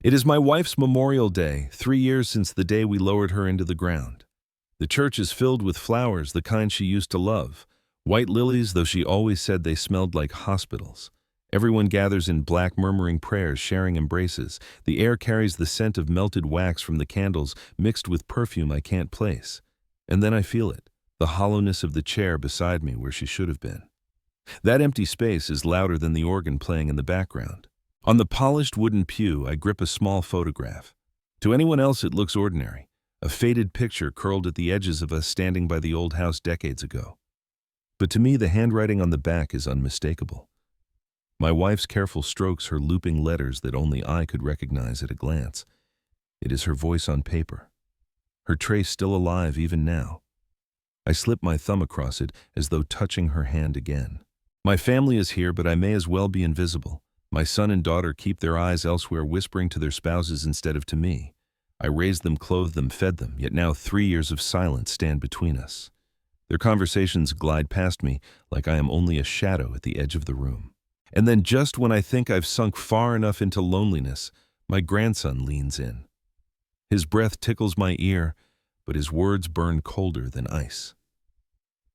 It is my wife's memorial day, 3 years since the day we lowered her into the ground. The church is filled with flowers, the kind she used to love. White lilies, though she always said they smelled like hospitals. Everyone gathers in black, murmuring prayers, sharing embraces. The air carries the scent of melted wax from the candles, mixed with perfume I can't place. And then I feel it, the hollowness of the chair beside me where she should have been. That empty space is louder than the organ playing in the background. On the polished wooden pew, I grip a small photograph. To anyone else it looks ordinary, a faded picture curled at the edges of us standing by the old house decades ago. But to me, the handwriting on the back is unmistakable. My wife's careful strokes, her looping letters that only I could recognize at a glance. It is her voice on paper. Her trace still alive even now. I slip my thumb across it as though touching her hand again. My family is here, but I may as well be invisible. My son and daughter keep their eyes elsewhere, whispering to their spouses instead of to me. I raised them, clothed them, fed them, yet now 3 years of silence stand between us. Their conversations glide past me like I am only a shadow at the edge of the room. And then just when I think I've sunk far enough into loneliness, my grandson leans in. His breath tickles my ear, but his words burn colder than ice.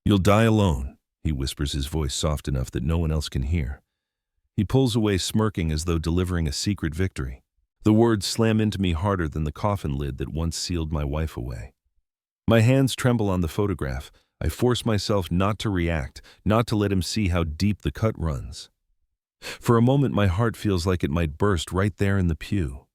"You'll die alone," he whispers, his voice soft enough that no one else can hear. He pulls away, smirking as though delivering a secret victory. The words slam into me harder than the coffin lid that once sealed my wife away. My hands tremble on the photograph. I force myself not to react, not to let him see how deep the cut runs. For a moment, my heart feels like it might burst right there in the pew.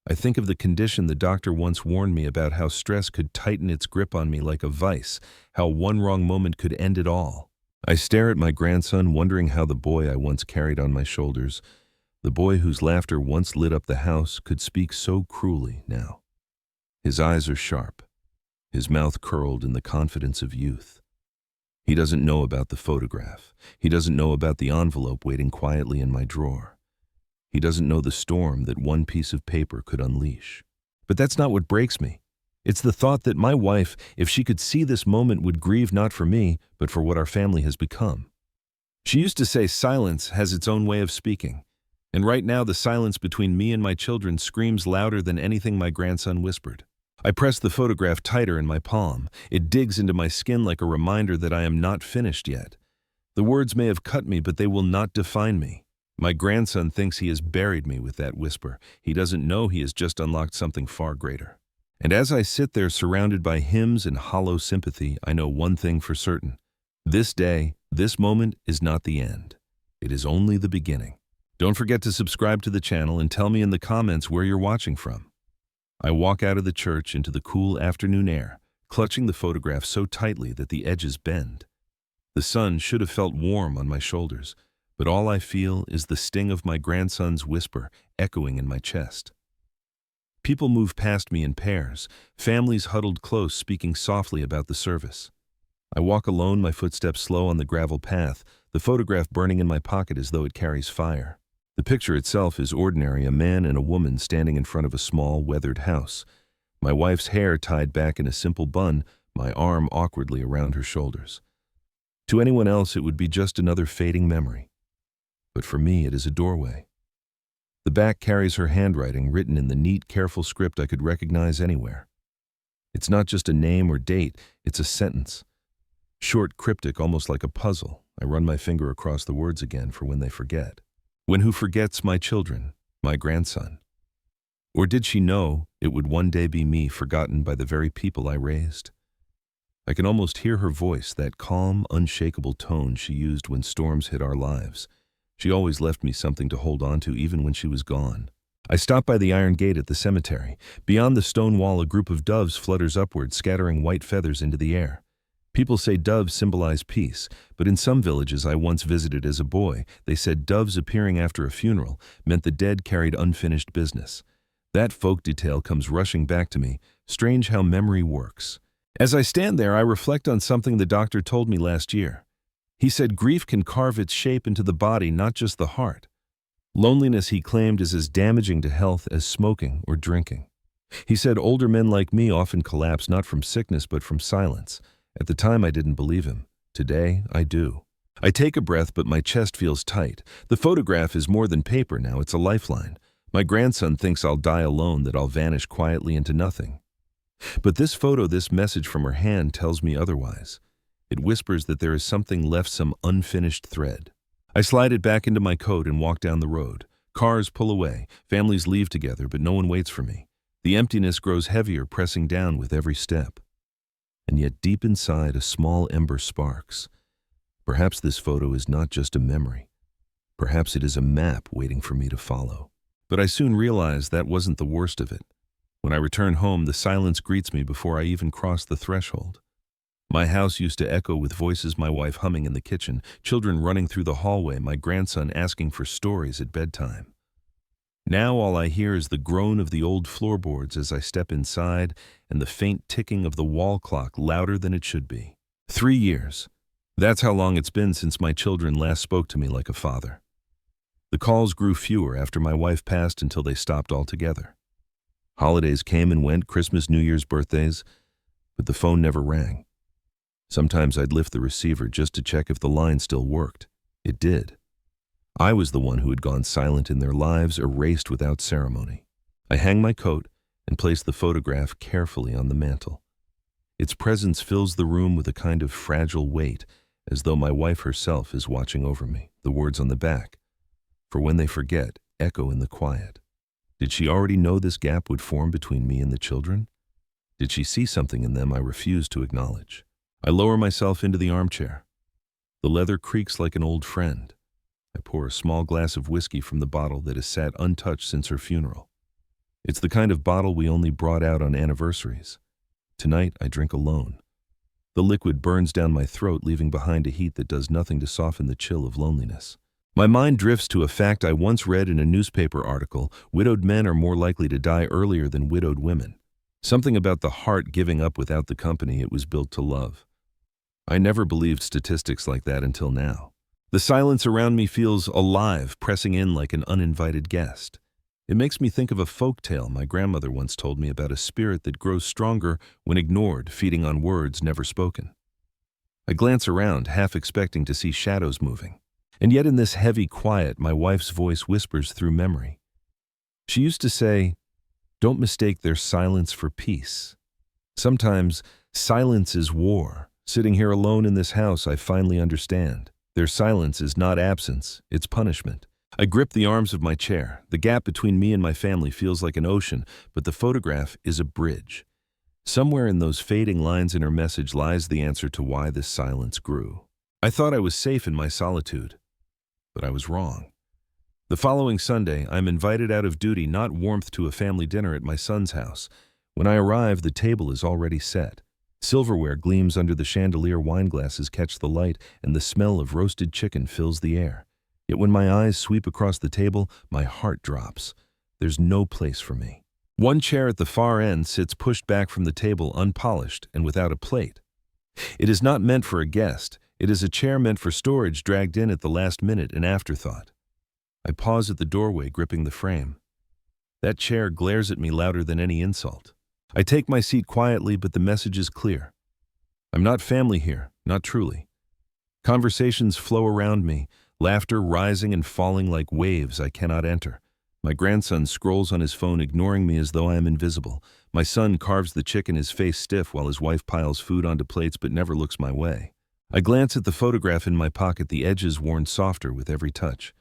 I think of the condition the doctor once warned me about, how stress could tighten its grip on me like a vice, how one wrong moment could end it all. I stare at my grandson, wondering how the boy I once carried on my shoulders, the boy whose laughter once lit up the house, could speak so cruelly now. His eyes are sharp, his mouth curled in the confidence of youth. He doesn't know about the photograph. He doesn't know about the envelope waiting quietly in my drawer. He doesn't know the storm that one piece of paper could unleash. But that's not what breaks me. It's the thought that my wife, if she could see this moment, would grieve not for me, but for what our family has become. She used to say silence has its own way of speaking. And right now the silence between me and my children screams louder than anything my grandson whispered. I press the photograph tighter in my palm. It digs into my skin like a reminder that I am not finished yet. The words may have cut me, but they will not define me. My grandson thinks he has buried me with that whisper. He doesn't know he has just unlocked something far greater. And as I sit there surrounded by hymns and hollow sympathy, I know one thing for certain. This day, this moment is not the end. It is only the beginning. Don't forget to subscribe to the channel and tell me in the comments where you're watching from. I walk out of the church into the cool afternoon air, clutching the photograph so tightly that the edges bend. The sun should have felt warm on my shoulders, but all I feel is the sting of my grandson's whisper echoing in my chest. People move past me in pairs, families huddled close, speaking softly about the service. I walk alone, my footsteps slow on the gravel path, the photograph burning in my pocket as though it carries fire. The picture itself is ordinary, a man and a woman standing in front of a small, weathered house. My wife's hair tied back in a simple bun, my arm awkwardly around her shoulders. To anyone else, it would be just another fading memory. But for me, it is a doorway. The back carries her handwriting, written in the neat, careful script I could recognize anywhere. It's not just a name or date, it's a sentence. Short, cryptic, almost like a puzzle. I run my finger across the words again for when they forget. When who forgets my children, my grandson? Or did she know it would one day be me, forgotten by the very people I raised? I can almost hear her voice, that calm, unshakable tone she used when storms hit our lives. She always left me something to hold on to even when she was gone. I stop by the iron gate at the cemetery. Beyond the stone wall, a group of doves flutters upward, scattering white feathers into the air. People say doves symbolize peace, but in some villages I once visited as a boy, they said doves appearing after a funeral meant the dead carried unfinished business. That folk detail comes rushing back to me. Strange how memory works. As I stand there, I reflect on something the doctor told me last year. He said grief can carve its shape into the body, not just the heart. Loneliness, he claimed, is as damaging to health as smoking or drinking. He said older men like me often collapse not from sickness but from silence. At the time I didn't believe him. Today I do. I take a breath, but my chest feels tight. The photograph is more than paper now, it's a lifeline. My grandson thinks I'll die alone, that I'll vanish quietly into nothing. But this photo, this message from her hand tells me otherwise. It whispers that there is something left, some unfinished thread. I slide it back into my coat and walk down the road. Cars pull away, families leave together, but no one waits for me. The emptiness grows heavier, pressing down with every step. And yet deep inside, a small ember sparks. Perhaps this photo is not just a memory. Perhaps it is a map waiting for me to follow. But I soon realize that wasn't the worst of it. When I return home, the silence greets me before I even cross the threshold. My house used to echo with voices, my wife humming in the kitchen, children running through the hallway, my grandson asking for stories at bedtime. Now all I hear is the groan of the old floorboards as I step inside, and the faint ticking of the wall clock, louder than it should be. 3 years. That's how long it's been since my children last spoke to me like a father. The calls grew fewer after my wife passed until they stopped altogether. Holidays came and went, Christmas, New Year's, birthdays, but the phone never rang. Sometimes I'd lift the receiver just to check if the line still worked. It did. I was the one who had gone silent in their lives, erased without ceremony. I hang my coat and place the photograph carefully on the mantel. Its presence fills the room with a kind of fragile weight, as though my wife herself is watching over me. The words on the back, "For when they forget, echo in the quiet." Did she already know this gap would form between me and the children? Did she see something in them I refused to acknowledge? I lower myself into the armchair. The leather creaks like an old friend. I pour a small glass of whiskey from the bottle that has sat untouched since her funeral. It's the kind of bottle we only brought out on anniversaries. Tonight, I drink alone. The liquid burns down my throat, leaving behind a heat that does nothing to soften the chill of loneliness. My mind drifts to a fact I once read in a newspaper article: widowed men are more likely to die earlier than widowed women. Something about the heart giving up without the company it was built to love. I never believed statistics like that until now. The silence around me feels alive, pressing in like an uninvited guest. It makes me think of a folk tale my grandmother once told me about a spirit that grows stronger when ignored, feeding on words never spoken. I glance around, half expecting to see shadows moving. And yet in this heavy quiet, my wife's voice whispers through memory. She used to say, "Don't mistake their silence for peace." Sometimes silence is war. Sitting here alone in this house, I finally understand. Their silence is not absence, it's punishment. I grip the arms of my chair. The gap between me and my family feels like an ocean, but the photograph is a bridge. Somewhere in those fading lines in her message lies the answer to why this silence grew. I thought I was safe in my solitude, but I was wrong. The following Sunday, I'm invited out of duty, not warmth, to a family dinner at my son's house. When I arrive, the table is already set. Silverware gleams under the chandelier, wine glasses catch the light, and the smell of roasted chicken fills the air. Yet when my eyes sweep across the table, my heart drops. There's no place for me. One chair at the far end sits pushed back from the table, unpolished and without a plate. It is not meant for a guest. It is a chair meant for storage, dragged in at the last minute, an afterthought. I pause at the doorway, gripping the frame. That chair glares at me louder than any insult. I take my seat quietly, but the message is clear. I'm not family here, not truly. Conversations flow around me, laughter rising and falling like waves I cannot enter. My grandson scrolls on his phone, ignoring me as though I am invisible. My son carves the chicken, his face stiff, while his wife piles food onto plates but never looks my way. I glance at the photograph in my pocket, the edges worn softer with every touch.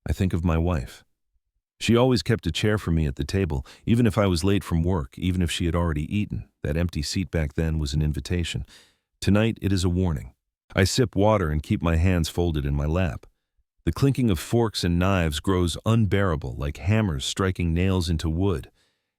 I think of my wife. She always kept a chair for me at the table, even if I was late from work, even if she had already eaten. That empty seat back then was an invitation. Tonight, it is a warning. I sip water and keep my hands folded in my lap. The clinking of forks and knives grows unbearable, like hammers striking nails into wood.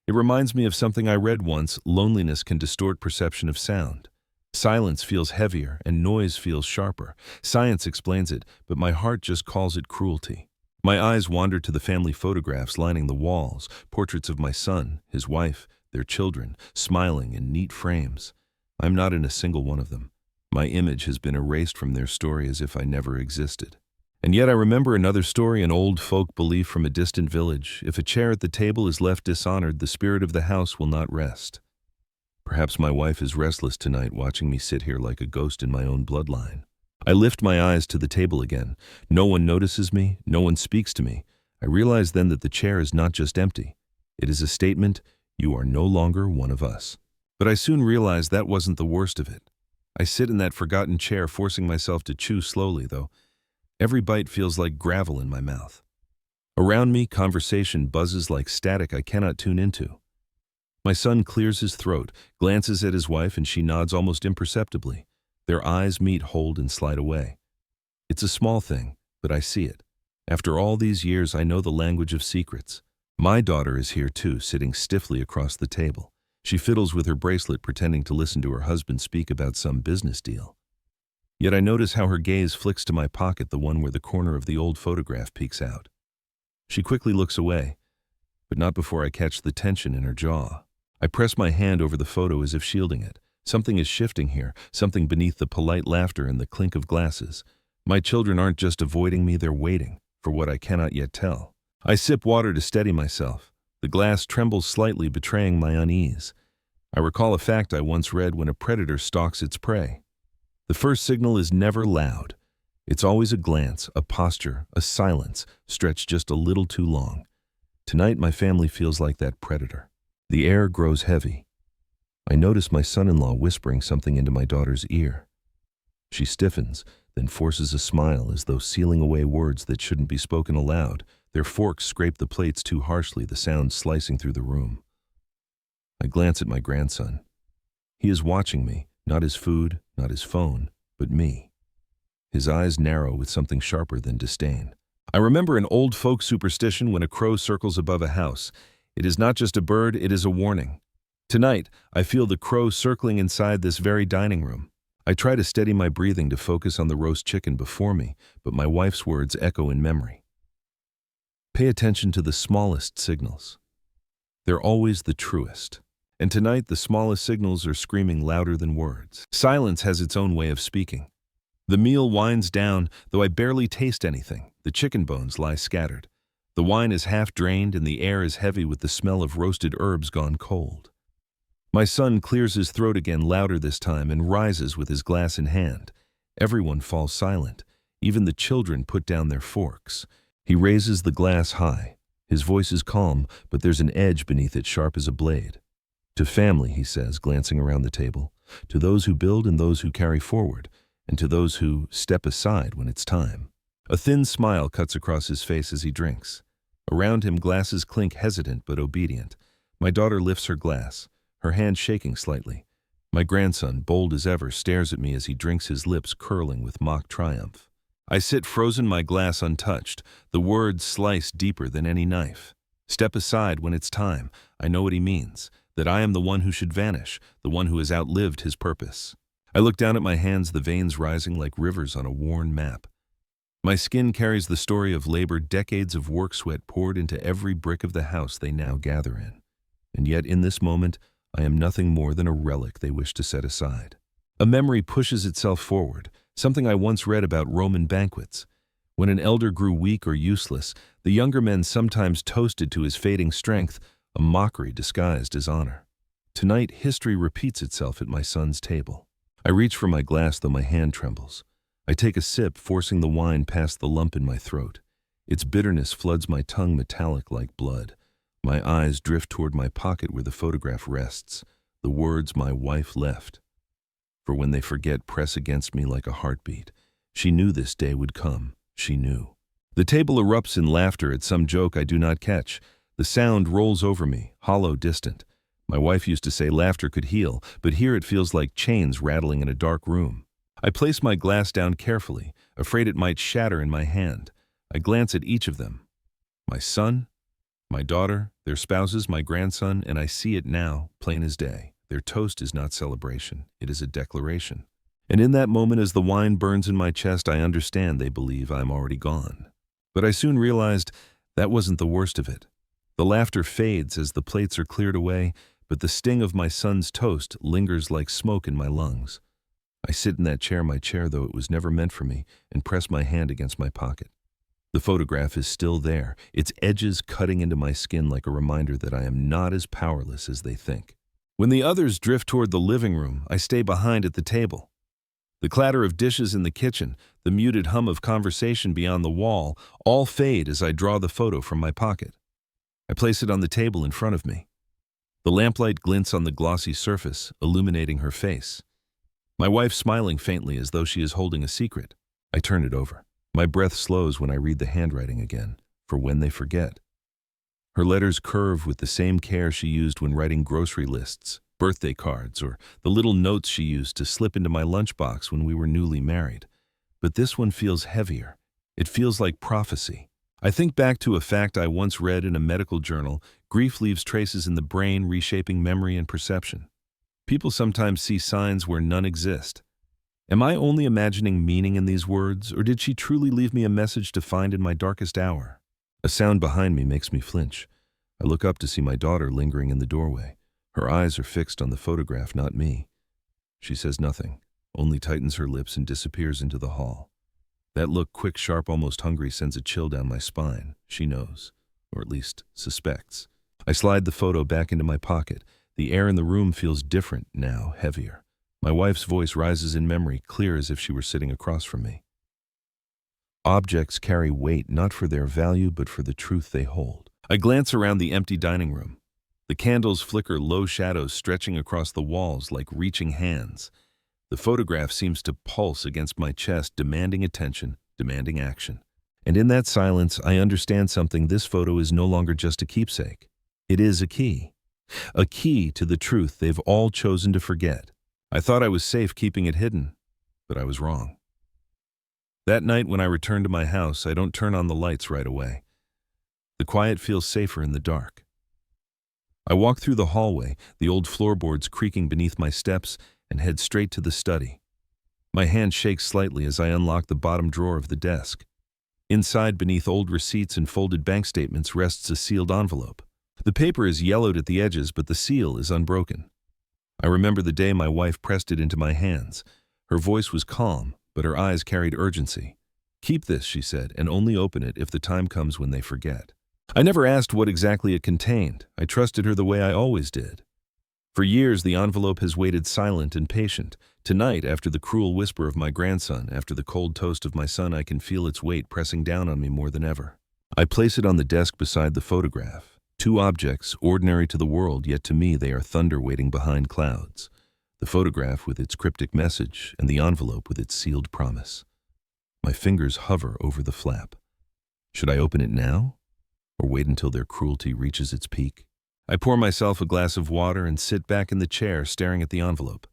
It reminds me of something I read once: loneliness can distort perception of sound. Silence feels heavier and noise feels sharper. Science explains it, but my heart just calls it cruelty. My eyes wander to the family photographs lining the walls, portraits of my son, his wife, their children, smiling in neat frames. I'm not in a single one of them. My image has been erased from their story as if I never existed. And yet I remember another story, an old folk belief from a distant village: if a chair at the table is left dishonored, the spirit of the house will not rest. Perhaps my wife is restless tonight, watching me sit here like a ghost in my own bloodline. I lift my eyes to the table again. No one notices me, no one speaks to me. I realize then that the chair is not just empty. It is a statement, you are no longer one of us. But I soon realize that wasn't the worst of it. I sit in that forgotten chair, forcing myself to chew slowly, though every bite feels like gravel in my mouth. Around me, conversation buzzes like static I cannot tune into. My son clears his throat, glances at his wife, and she nods almost imperceptibly. Their eyes meet, hold, and slide away. It's a small thing, but I see it. After all these years, I know the language of secrets. My daughter is here too, sitting stiffly across the table. She fiddles with her bracelet, pretending to listen to her husband speak about some business deal. Yet I notice how her gaze flicks to my pocket, the one where the corner of the old photograph peeks out. She quickly looks away, but not before I catch the tension in her jaw. I press my hand over the photo as if shielding it. Something is shifting here, something beneath the polite laughter and the clink of glasses. My children aren't just avoiding me, they're waiting for what I cannot yet tell. I sip water to steady myself. The glass trembles slightly, betraying my unease. I recall a fact I once read: when a predator stalks its prey, the first signal is never loud. It's always a glance, a posture, a silence stretched just a little too long. Tonight my family feels like that predator. The air grows heavy. I notice my son-in-law whispering something into my daughter's ear. She stiffens, then forces a smile as though sealing away words that shouldn't be spoken aloud. Their forks scrape the plates too harshly, the sound slicing through the room. I glance at my grandson. He is watching me, not his food, not his phone, but me. His eyes narrow with something sharper than disdain. I remember an old folk superstition: when a crow circles above a house, it is not just a bird, it is a warning. Tonight, I feel the crow circling inside this very dining room. I try to steady my breathing to focus on the roast chicken before me, but my wife's words echo in memory. Pay attention to the smallest signals. They're always the truest. And tonight, the smallest signals are screaming louder than words. Silence has its own way of speaking. The meal winds down, though I barely taste anything. The chicken bones lie scattered. The wine is half drained, and the air is heavy with the smell of roasted herbs gone cold. My son clears his throat again, louder this time, and rises with his glass in hand. Everyone falls silent. Even the children put down their forks. He raises the glass high. His voice is calm, but there's an edge beneath it, sharp as a blade. To family, he says, glancing around the table. To those who build and those who carry forward, and to those who step aside when it's time. A thin smile cuts across his face as he drinks. Around him, glasses clink, hesitant but obedient. My daughter lifts her glass, her hand shaking slightly. My grandson, bold as ever, stares at me as he drinks, his lips curling with mock triumph. I sit frozen, my glass untouched, the words slice deeper than any knife. Step aside when it's time. I know what he means, that I am the one who should vanish, the one who has outlived his purpose. I look down at my hands, the veins rising like rivers on a worn map. My skin carries the story of labor, decades of work, sweat poured into every brick of the house they now gather in. And yet in this moment, I am nothing more than a relic they wish to set aside. A memory pushes itself forward, something I once read about Roman banquets. When an elder grew weak or useless, the younger men sometimes toasted to his fading strength, a mockery disguised as honor. Tonight, history repeats itself at my son's table. I reach for my glass, though my hand trembles. I take a sip, forcing the wine past the lump in my throat. Its bitterness floods my tongue, metallic like blood. My eyes drift toward my pocket where the photograph rests, the words my wife left. For when they forget, press against me like a heartbeat. She knew this day would come. She knew. The table erupts in laughter at some joke I do not catch. The sound rolls over me, hollow, distant. My wife used to say laughter could heal, but here it feels like chains rattling in a dark room. I place my glass down carefully, afraid it might shatter in my hand. I glance at each of them. My son, my daughter, their spouses, my grandson, and I see it now, plain as day. Their toast is not celebration, it is a declaration. And in that moment, as the wine burns in my chest, I understand they believe I'm already gone. But I soon realized that wasn't the worst of it. The laughter fades as the plates are cleared away, but the sting of my son's toast lingers like smoke in my lungs. I sit in that chair, my chair though it was never meant for me, and press my hand against my pocket. The photograph is still there, its edges cutting into my skin like a reminder that I am not as powerless as they think. When the others drift toward the living room, I stay behind at the table. The clatter of dishes in the kitchen, the muted hum of conversation beyond the wall, all fade as I draw the photo from my pocket. I place it on the table in front of me. The lamplight glints on the glossy surface, illuminating her face. My wife smiling faintly as though she is holding a secret. I turn it over. My breath slows when I read the handwriting again, for when they forget. Her letters curve with the same care she used when writing grocery lists, birthday cards, or the little notes she used to slip into my lunchbox when we were newly married. But this one feels heavier. It feels like prophecy. I think back to a fact I once read in a medical journal: grief leaves traces in the brain, reshaping memory and perception. People sometimes see signs where none exist. Am I only imagining meaning in these words, or did she truly leave me a message to find in my darkest hour? A sound behind me makes me flinch. I look up to see my daughter lingering in the doorway. Her eyes are fixed on the photograph, not me. She says nothing, only tightens her lips and disappears into the hall. That look, quick, sharp, almost hungry, sends a chill down my spine. She knows, or at least suspects. I slide the photo back into my pocket. The air in the room feels different now, heavier. My wife's voice rises in memory, clear as if she were sitting across from me. Objects carry weight not for their value but for the truth they hold. I glance around the empty dining room. The candles flicker low shadows stretching across the walls like reaching hands. The photograph seems to pulse against my chest, demanding attention, demanding action. And in that silence, I understand something. This photo is no longer just a keepsake. It is a key to the truth they've all chosen to forget. I thought I was safe keeping it hidden, but I was wrong. That night when I return to my house, I don't turn on the lights right away. The quiet feels safer in the dark. I walk through the hallway, the old floorboards creaking beneath my steps, and head straight to the study. My hand shakes slightly as I unlock the bottom drawer of the desk. Inside, beneath old receipts and folded bank statements, rests a sealed envelope. The paper is yellowed at the edges, but the seal is unbroken. I remember the day my wife pressed it into my hands. Her voice was calm, but her eyes carried urgency. "Keep this," she said, "and only open it if the time comes when they forget." I never asked what exactly it contained. I trusted her the way I always did. For years, the envelope has waited silent and patient. Tonight, after the cruel whisper of my grandson, after the cold toast of my son, I can feel its weight pressing down on me more than ever. I place it on the desk beside the photograph. Two objects, ordinary to the world, yet to me they are thunder waiting behind clouds. The photograph with its cryptic message, and the envelope with its sealed promise. My fingers hover over the flap. Should I open it now, or wait until their cruelty reaches its peak? I pour myself a glass of water and sit back in the chair, staring at the envelope.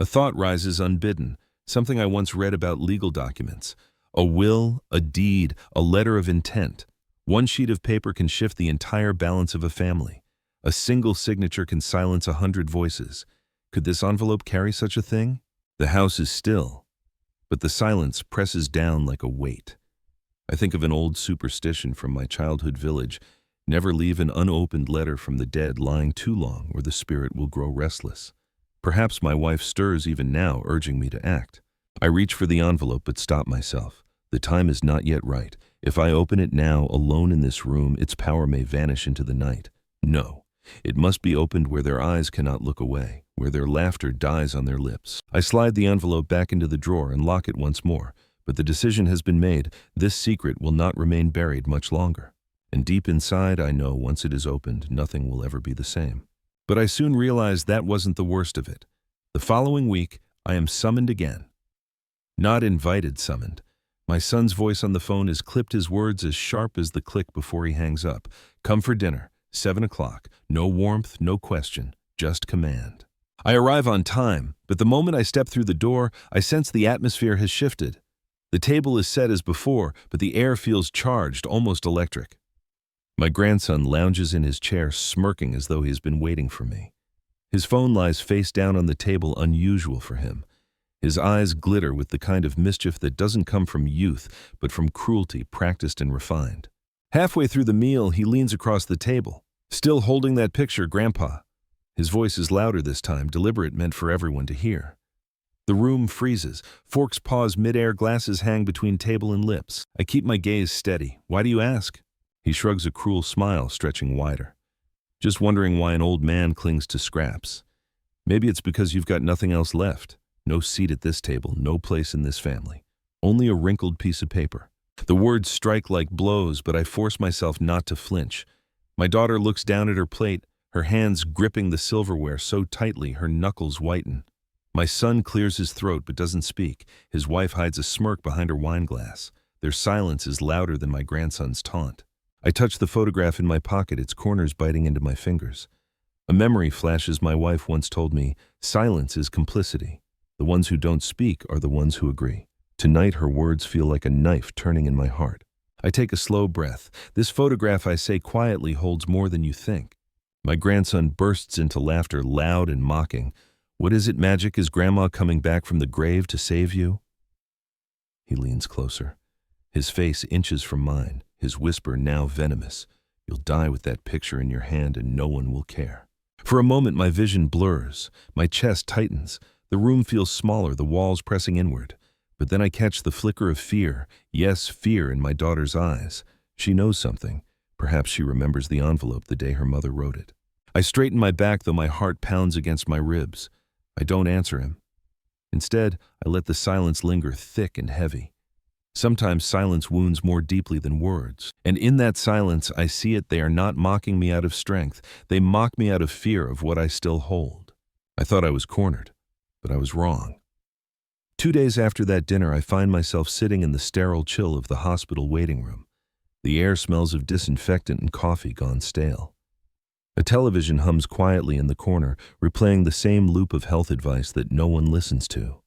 A thought rises unbidden, something I once read about legal documents. A will, a deed, a letter of intent. One sheet of paper can shift the entire balance of a family. A single signature can silence 100 voices. Could this envelope carry such a thing? The house is still, but the silence presses down like a weight. I think of an old superstition from my childhood village: never leave an unopened letter from the dead lying too long, or the spirit will grow restless. Perhaps my wife stirs even now, urging me to act. I reach for the envelope but stop myself. The time is not yet right. If I open it now, alone in this room, its power may vanish into the night. No, it must be opened where their eyes cannot look away, where their laughter dies on their lips. I slide the envelope back into the drawer and lock it once more. But the decision has been made. This secret will not remain buried much longer. And deep inside, I know once it is opened, nothing will ever be the same. But I soon realized that wasn't the worst of it. The following week, I am summoned again. Not invited, summoned. My son's voice on the phone is clipped, his words as sharp as the click before he hangs up. "Come for dinner, 7 o'clock. No warmth, no question, just command." I arrive on time, but the moment I step through the door, I sense the atmosphere has shifted. The table is set as before, but the air feels charged, almost electric. My grandson lounges in his chair, smirking as though he has been waiting for me. His phone lies face down on the table, unusual for him. His eyes glitter with the kind of mischief that doesn't come from youth, but from cruelty practiced and refined. Halfway through the meal, he leans across the table. "Still holding that picture, Grandpa?" His voice is louder this time, deliberate, meant for everyone to hear. The room freezes. Forks pause midair, glasses hang between table and lips. I keep my gaze steady. "Why do you ask?" He shrugs a cruel smile, stretching wider. "Just wondering why an old man clings to scraps. Maybe it's because you've got nothing else left." No seat at this table, no place in this family. Only a wrinkled piece of paper. The words strike like blows, but I force myself not to flinch. My daughter looks down at her plate, her hands gripping the silverware so tightly her knuckles whiten. My son clears his throat but doesn't speak. His wife hides a smirk behind her wine glass. Their silence is louder than my grandson's taunt. I touch the photograph in my pocket, its corners biting into my fingers. A memory flashes. My wife once told me, silence is complicity. The ones who don't speak are the ones who agree. Tonight her words feel like a knife turning in my heart. I take a slow breath. This photograph, I say quietly, holds more than you think. My grandson bursts into laughter, loud and mocking. What is it, magic? Is Grandma coming back from the grave to save you? He leans closer. His face inches from mine, his whisper now venomous. You'll die with that picture in your hand and no one will care. For a moment my vision blurs, my chest tightens, the room feels smaller, the walls pressing inward. But then I catch the flicker of fear, yes, fear in my daughter's eyes. She knows something. Perhaps she remembers the envelope the day her mother wrote it. I straighten my back, though my heart pounds against my ribs. I don't answer him. Instead, I let the silence linger thick and heavy. Sometimes silence wounds more deeply than words. And in that silence, I see it. They are not mocking me out of strength. They mock me out of fear of what I still hold. I thought I was cornered, but I was wrong. 2 days after that dinner, I find myself sitting in the sterile chill of the hospital waiting room. The air smells of disinfectant and coffee gone stale. A television hums quietly in the corner, replaying the same loop of health advice that no one listens to.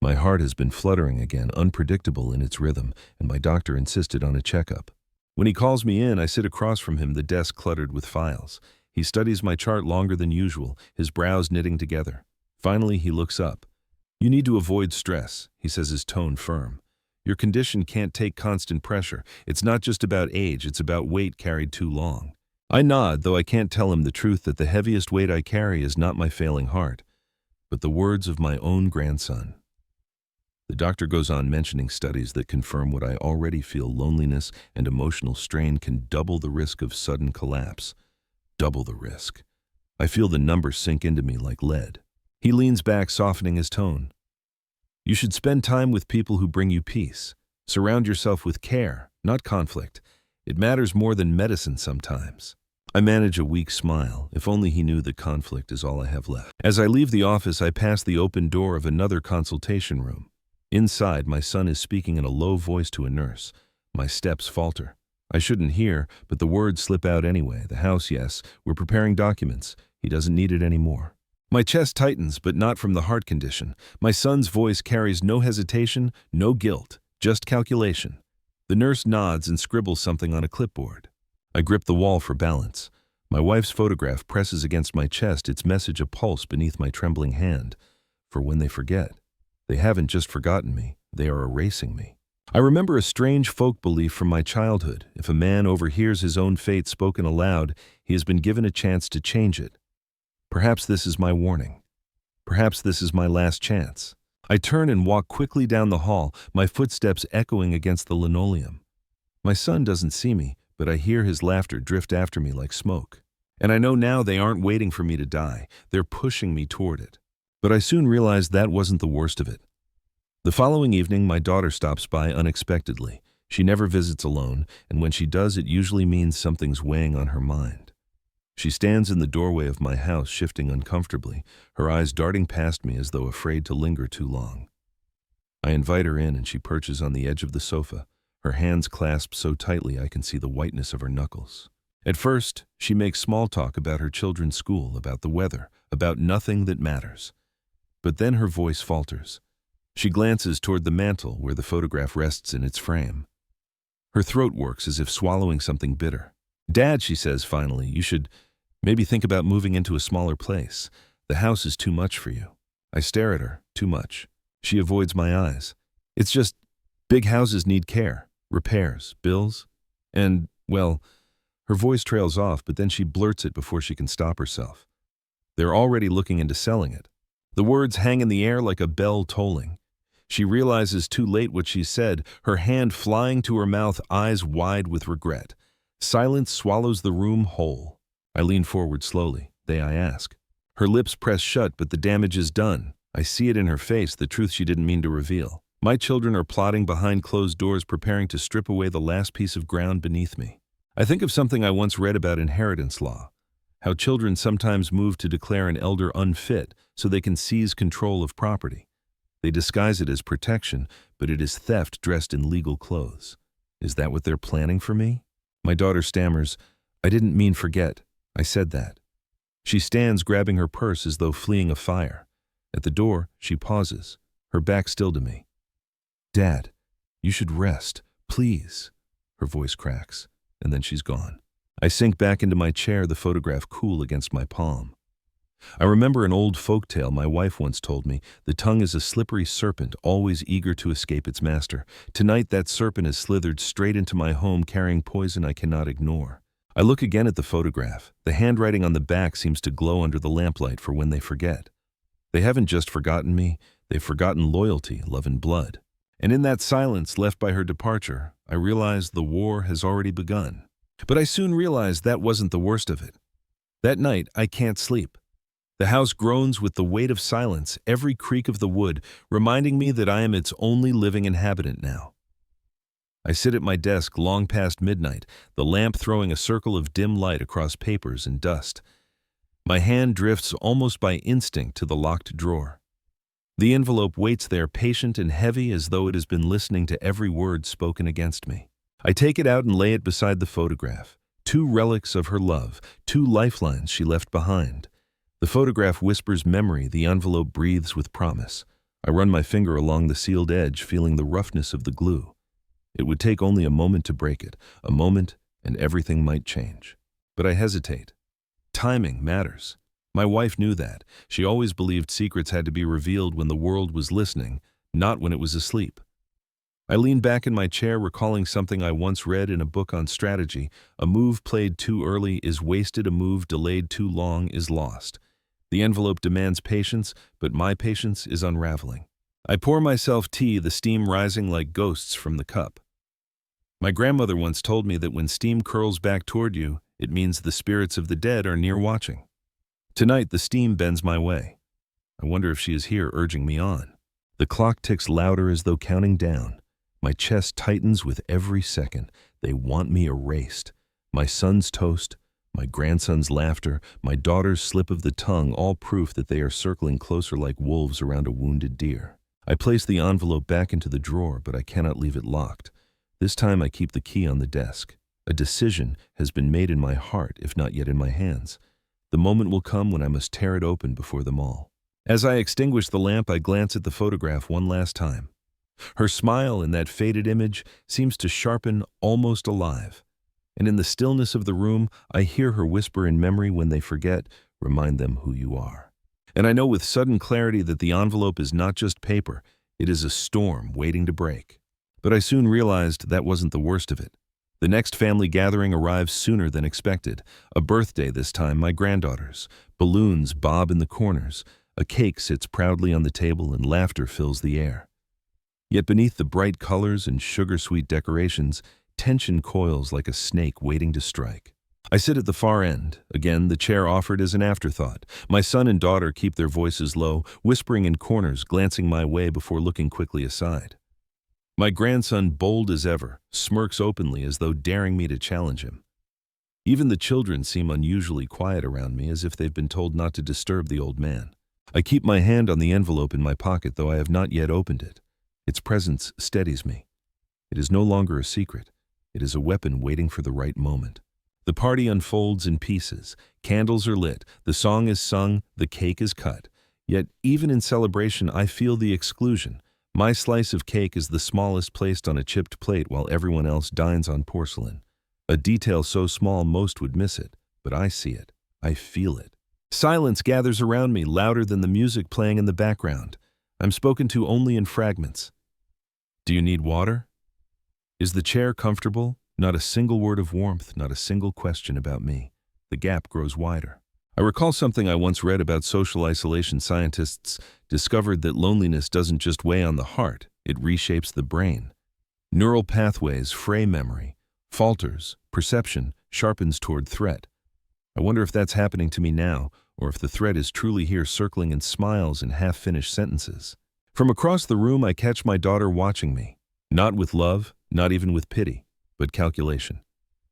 My heart has been fluttering again, unpredictable in its rhythm, and my doctor insisted on a checkup. When he calls me in, I sit across from him, the desk cluttered with files. He studies my chart longer than usual, his brows knitting together. Finally, he looks up. You need to avoid stress, he says, his tone firm. Your condition can't take constant pressure. It's not just about age, it's about weight carried too long. I nod, though I can't tell him the truth that the heaviest weight I carry is not my failing heart, but the words of my own grandson. The doctor goes on mentioning studies that confirm what I already feel: loneliness and emotional strain can double the risk of sudden collapse. Double the risk. I feel the numbers sink into me like lead. He leans back, softening his tone. You should spend time with people who bring you peace. Surround yourself with care, not conflict. It matters more than medicine sometimes. I manage a weak smile. If only he knew that conflict is all I have left. As I leave the office, I pass the open door of another consultation room. Inside, my son is speaking in a low voice to a nurse. My steps falter. I shouldn't hear, but the words slip out anyway. The house, yes. We're preparing documents. He doesn't need it anymore. My chest tightens, but not from the heart condition. My son's voice carries no hesitation, no guilt, just calculation. The nurse nods and scribbles something on a clipboard. I grip the wall for balance. My wife's photograph presses against my chest, its message a pulse beneath my trembling hand. For when they forget, they haven't just forgotten me, they are erasing me. I remember a strange folk belief from my childhood. If a man overhears his own fate spoken aloud, he has been given a chance to change it. Perhaps this is my warning. Perhaps this is my last chance. I turn and walk quickly down the hall, my footsteps echoing against the linoleum. My son doesn't see me, but I hear his laughter drift after me like smoke. And I know now they aren't waiting for me to die, they're pushing me toward it. But I soon realized that wasn't the worst of it. The following evening, my daughter stops by unexpectedly. She never visits alone, and when she does, it usually means something's weighing on her mind. She stands in the doorway of my house, shifting uncomfortably, her eyes darting past me as though afraid to linger too long. I invite her in, and she perches on the edge of the sofa, her hands clasped so tightly I can see the whiteness of her knuckles. At first, she makes small talk about her children's school, about the weather, about nothing that matters. But then her voice falters. She glances toward the mantel where the photograph rests in its frame. Her throat works as if swallowing something bitter. Dad, she says finally, you should maybe think about moving into a smaller place. The house is too much for you. I stare at her. Too much. She avoids my eyes. It's just, big houses need care, repairs, bills, and, well, her voice trails off, but then she blurts it before she can stop herself. They're already looking into selling it. The words hang in the air like a bell tolling. She realizes too late what she said, her hand flying to her mouth, eyes wide with regret. Silence swallows the room whole. I lean forward slowly. I ask. Her lips press shut, but the damage is done. I see it in her face, the truth she didn't mean to reveal. My children are plotting behind closed doors, preparing to strip away the last piece of ground beneath me. I think of something I once read about inheritance law, how children sometimes move to declare an elder unfit so they can seize control of property. They disguise it as protection, but it is theft dressed in legal clothes. Is that what they're planning for me? My daughter stammers, "I didn't mean forget. I said that." She stands grabbing her purse as though fleeing a fire. At the door, she pauses, her back still to me. "Dad, you should rest, please." Her voice cracks, and then she's gone. I sink back into my chair, the photograph cool against my palm. I remember an old folktale my wife once told me. The tongue is a slippery serpent, always eager to escape its master. Tonight that serpent has slithered straight into my home, carrying poison I cannot ignore. I look again at the photograph. The handwriting on the back seems to glow under the lamplight for when they forget. They haven't just forgotten me, they've forgotten loyalty, love and blood. And in that silence left by her departure, I realized the war has already begun. But I soon realized that wasn't the worst of it. That night, I can't sleep. The house groans with the weight of silence, every creak of the wood, reminding me that I am its only living inhabitant now. I sit at my desk long past midnight, the lamp throwing a circle of dim light across papers and dust. My hand drifts almost by instinct to the locked drawer. The envelope waits there, patient and heavy, as though it has been listening to every word spoken against me. I take it out and lay it beside the photograph. 2 relics of her love, 2 lifelines she left behind. The photograph whispers memory, the envelope breathes with promise. I run my finger along the sealed edge, feeling the roughness of the glue. It would take only a moment to break it, a moment, and everything might change. But I hesitate. Timing matters. My wife knew that. She always believed secrets had to be revealed when the world was listening, not when it was asleep. I lean back in my chair, recalling something I once read in a book on strategy. A move played too early is wasted, a move delayed too long is lost. The envelope demands patience, but my patience is unraveling. I pour myself tea, the steam rising like ghosts from the cup. My grandmother once told me that when steam curls back toward you, it means the spirits of the dead are near watching. Tonight, the steam bends my way. I wonder if she is here urging me on. The clock ticks louder as though counting down. My chest tightens with every second. They want me erased. My son's toast, my grandson's laughter, my daughter's slip of the tongue, all proof that they are circling closer like wolves around a wounded deer. I place the envelope back into the drawer, but I cannot leave it locked. This time I keep the key on the desk. A decision has been made in my heart, if not yet in my hands. The moment will come when I must tear it open before them all. As I extinguish the lamp, I glance at the photograph one last time. Her smile in that faded image seems to sharpen, almost alive. And in the stillness of the room, I hear her whisper in memory, "When they forget, remind them who you are." And I know with sudden clarity that the envelope is not just paper, it is a storm waiting to break. But I soon realized that wasn't the worst of it. The next family gathering arrives sooner than expected. A birthday this time, my granddaughter's. Balloons bob in the corners. A cake sits proudly on the table and laughter fills the air. Yet beneath the bright colors and sugar-sweet decorations, tension coils like a snake waiting to strike. I sit at the far end, again the chair offered as an afterthought. My son and daughter keep their voices low, whispering in corners, glancing my way before looking quickly aside. My grandson, bold as ever, smirks openly as though daring me to challenge him. Even the children seem unusually quiet around me, as if they've been told not to disturb the old man. I keep my hand on the envelope in my pocket, though I have not yet opened it. Its presence steadies me. It is no longer a secret. It is a weapon waiting for the right moment. The party unfolds in pieces. Candles are lit. The song is sung. The cake is cut. Yet, even in celebration, I feel the exclusion. My slice of cake is the smallest, placed on a chipped plate while everyone else dines on porcelain. A detail so small most would miss it, but I see it. I feel it. Silence gathers around me, louder than the music playing in the background. I'm spoken to only in fragments. Do you need water? Is the chair comfortable? Not a single word of warmth, not a single question about me. The gap grows wider. I recall something I once read about social isolation. Scientists discovered that loneliness doesn't just weigh on the heart, it reshapes the brain. Neural pathways fray memory, falters, perception sharpens toward threat. I wonder if that's happening to me now, or if the threat is truly here circling in smiles and half-finished sentences. From across the room, I catch my daughter watching me, not with love, not even with pity, but calculation.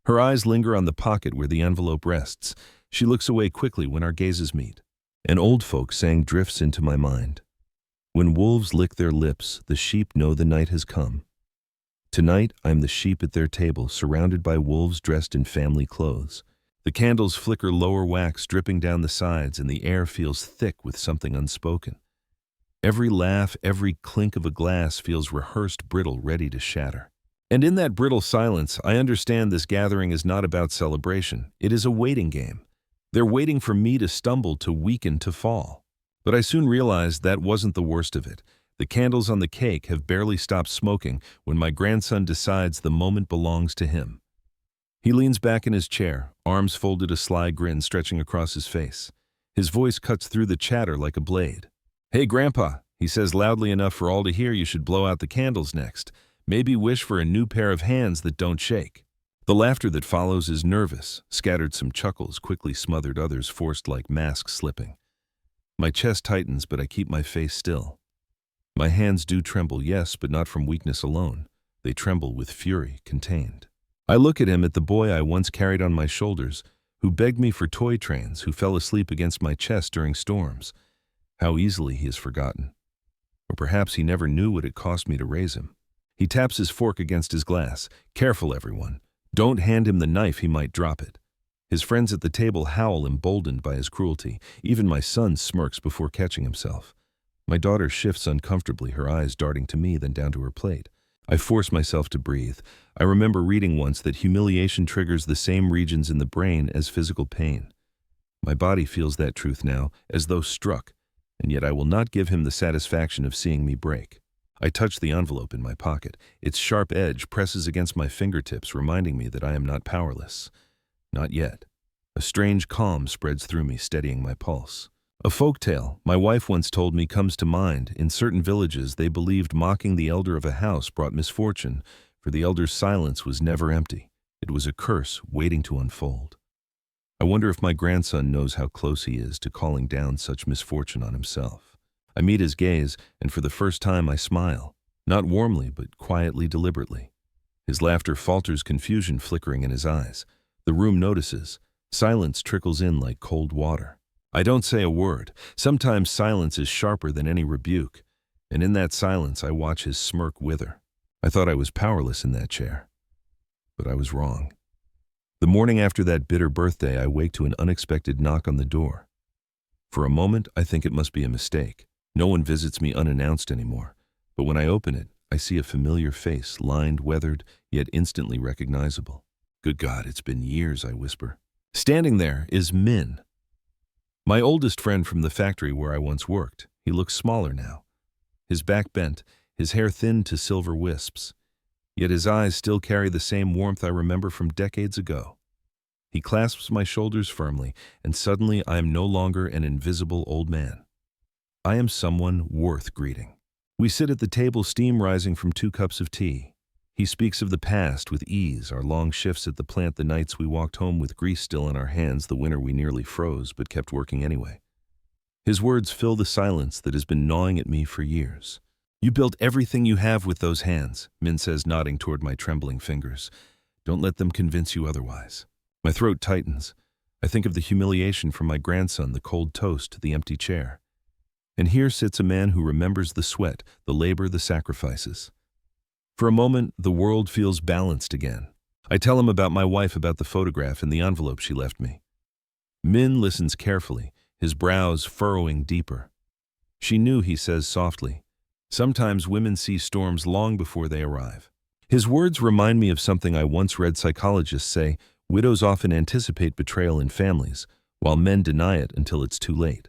Her eyes linger on the pocket where the envelope rests. She looks away quickly when our gazes meet. An old folk saying drifts into my mind. When wolves lick their lips, the sheep know the night has come. Tonight, I'm the sheep at their table, surrounded by wolves dressed in family clothes. The candles flicker lower wax dripping down the sides, and the air feels thick with something unspoken. Every laugh, every clink of a glass feels rehearsed, brittle, ready to shatter. And in that brittle silence, I understand this gathering is not about celebration. It is a waiting game. They're waiting for me to stumble, to weaken, to fall. But I soon realized that wasn't the worst of it. The candles on the cake have barely stopped smoking when my grandson decides the moment belongs to him. He leans back in his chair, arms folded, a sly grin stretching across his face. His voice cuts through the chatter like a blade. "Hey, Grandpa," he says loudly enough for all to hear, "you should blow out the candles next. Maybe wish for a new pair of hands that don't shake." The laughter that follows is nervous, scattered some chuckles, quickly smothered others forced like masks slipping. My chest tightens, but I keep my face still. My hands do tremble, yes, but not from weakness alone. They tremble with fury, contained. I look at him, at the boy I once carried on my shoulders, who begged me for toy trains, who fell asleep against my chest during storms. How easily he is forgotten. Or perhaps he never knew what it cost me to raise him. He taps his fork against his glass. "Careful, everyone. Don't hand him the knife, he might drop it." His friends at the table howl, emboldened by his cruelty. Even my son smirks before catching himself. My daughter shifts uncomfortably, her eyes darting to me, then down to her plate. I force myself to breathe. I remember reading once that humiliation triggers the same regions in the brain as physical pain. My body feels that truth now, as though struck, and yet I will not give him the satisfaction of seeing me break. I touch the envelope in my pocket. Its sharp edge presses against my fingertips, reminding me that I am not powerless. Not yet. A strange calm spreads through me, steadying my pulse. A folk tale my wife once told me comes to mind. In certain villages, they believed mocking the elder of a house brought misfortune, for the elder's silence was never empty. It was a curse waiting to unfold. I wonder if my grandson knows how close he is to calling down such misfortune on himself. I meet his gaze, and for the first time I smile, not warmly, but quietly, deliberately. His laughter falters, confusion flickering in his eyes. The room notices. Silence trickles in like cold water. I don't say a word. Sometimes silence is sharper than any rebuke, and in that silence I watch his smirk wither. I thought I was powerless in that chair, but I was wrong. The morning after that bitter birthday, I wake to an unexpected knock on the door. For a moment, I think it must be a mistake. No one visits me unannounced anymore, but when I open it, I see a familiar face, lined, weathered, yet instantly recognizable. "Good God, it's been years," I whisper. Standing there is Min, my oldest friend from the factory where I once worked. He looks smaller now, his back bent, his hair thinned to silver wisps. Yet his eyes still carry the same warmth I remember from decades ago. He clasps my shoulders firmly, and suddenly I am no longer an invisible old man. I am someone worth greeting. We sit at the table, steam rising from 2 cups of tea. He speaks of the past with ease, our long shifts at the plant, the nights we walked home with grease still in our hands, the winter we nearly froze but kept working anyway. His words fill the silence that has been gnawing at me for years. "You built everything you have with those hands," Min says, nodding toward my trembling fingers. "Don't let them convince you otherwise." My throat tightens. I think of the humiliation from my grandson, the cold toast, the empty chair. And here sits a man who remembers the sweat, the labor, the sacrifices. For a moment, the world feels balanced again. I tell him about my wife, about the photograph and the envelope she left me. Min listens carefully, his brows furrowing deeper. "She knew," he says softly. "Sometimes women see storms long before they arrive." His words remind me of something I once read psychologists say: widows often anticipate betrayal in families, while men deny it until it's too late.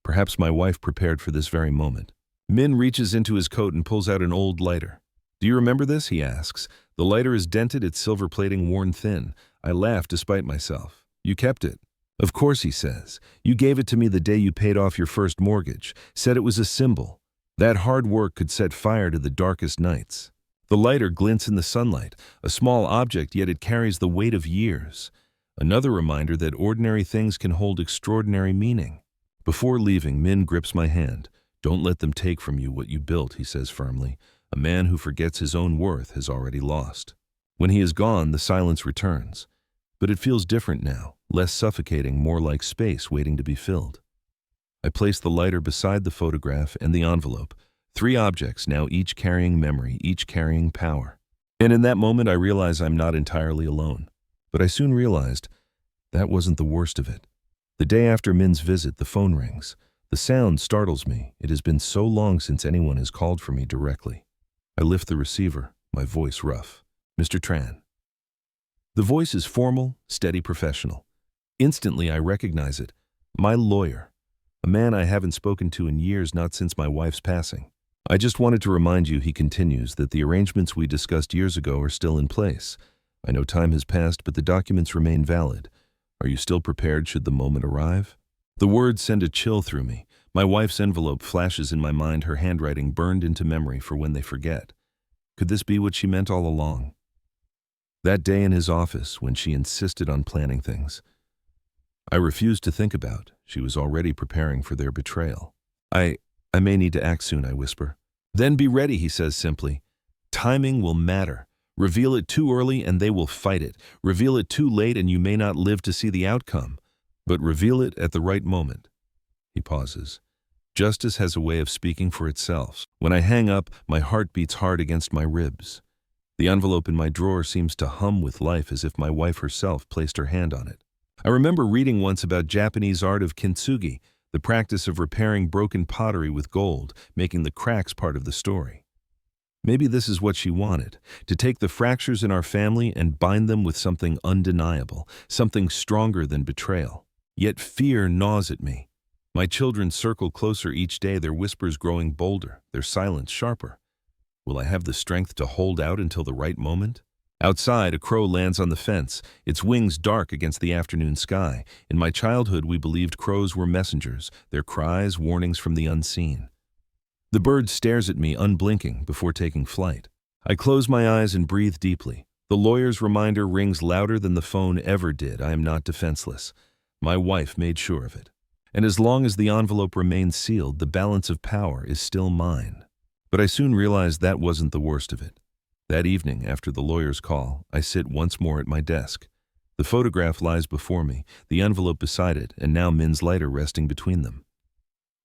Perhaps my wife prepared for this very moment. Min reaches into his coat and pulls out an old lighter. "Do you remember this?" he asks. The lighter is dented, its silver plating worn thin. I laugh despite myself. "You kept it." "Of course," he says. "You gave it to me the day you paid off your first mortgage. Said it was a symbol. That hard work could set fire to the darkest nights." The lighter glints in the sunlight, a small object, yet it carries the weight of years. Another reminder that ordinary things can hold extraordinary meaning. Before leaving, Min grips my hand. "Don't let them take from you what you built," he says firmly. "A man who forgets his own worth has already lost." When he is gone, the silence returns. But it feels different now, less suffocating, more like space waiting to be filled. I place the lighter beside the photograph and the envelope. 3 objects now, each carrying memory, each carrying power. And in that moment, I realize I'm not entirely alone. But I soon realized that wasn't the worst of it. The day after Min's visit, the phone rings. The sound startles me. It has been so long since anyone has called for me directly. I lift the receiver, my voice rough. "Mr. Tran." The voice is formal, steady, professional. Instantly, I recognize it. My lawyer. A man I haven't spoken to in years, not since my wife's passing. "I just wanted to remind you," he continues, "that the arrangements we discussed years ago are still in place. I know time has passed, but the documents remain valid. Are you still prepared should the moment arrive?" The words send a chill through me. My wife's envelope flashes in my mind, her handwriting burned into memory for when they forget. Could this be what she meant all along? That day in his office, when she insisted on planning things, I refused to think about. She was already preparing for their betrayal. I may need to act soon," I whisper. "Then be ready," he says simply. "Timing will matter. Reveal it too early and they will fight it. Reveal it too late and you may not live to see the outcome. But reveal it at the right moment." He pauses. Justice has a way of speaking for itself. When I hang up, my heart beats hard against my ribs. The envelope in my drawer seems to hum with life, as if my wife herself placed her hand on it. I remember reading once about Japanese art of kintsugi, the practice of repairing broken pottery with gold, making the cracks part of the story. Maybe this is what she wanted, to take the fractures in our family and bind them with something undeniable, something stronger than betrayal. Yet fear gnaws at me. My children circle closer each day, their whispers growing bolder, their silence sharper. Will I have the strength to hold out until the right moment? Outside, a crow lands on the fence, its wings dark against the afternoon sky. In my childhood, we believed crows were messengers, their cries warnings from the unseen. The bird stares at me, unblinking, before taking flight. I close my eyes and breathe deeply. The lawyer's reminder rings louder than the phone ever did. I am not defenseless. My wife made sure of it. And as long as the envelope remains sealed, the balance of power is still mine. But I soon realized that wasn't the worst of it. That evening, after the lawyer's call, I sit once more at my desk. The photograph lies before me, the envelope beside it, and now Min's lighter resting between them.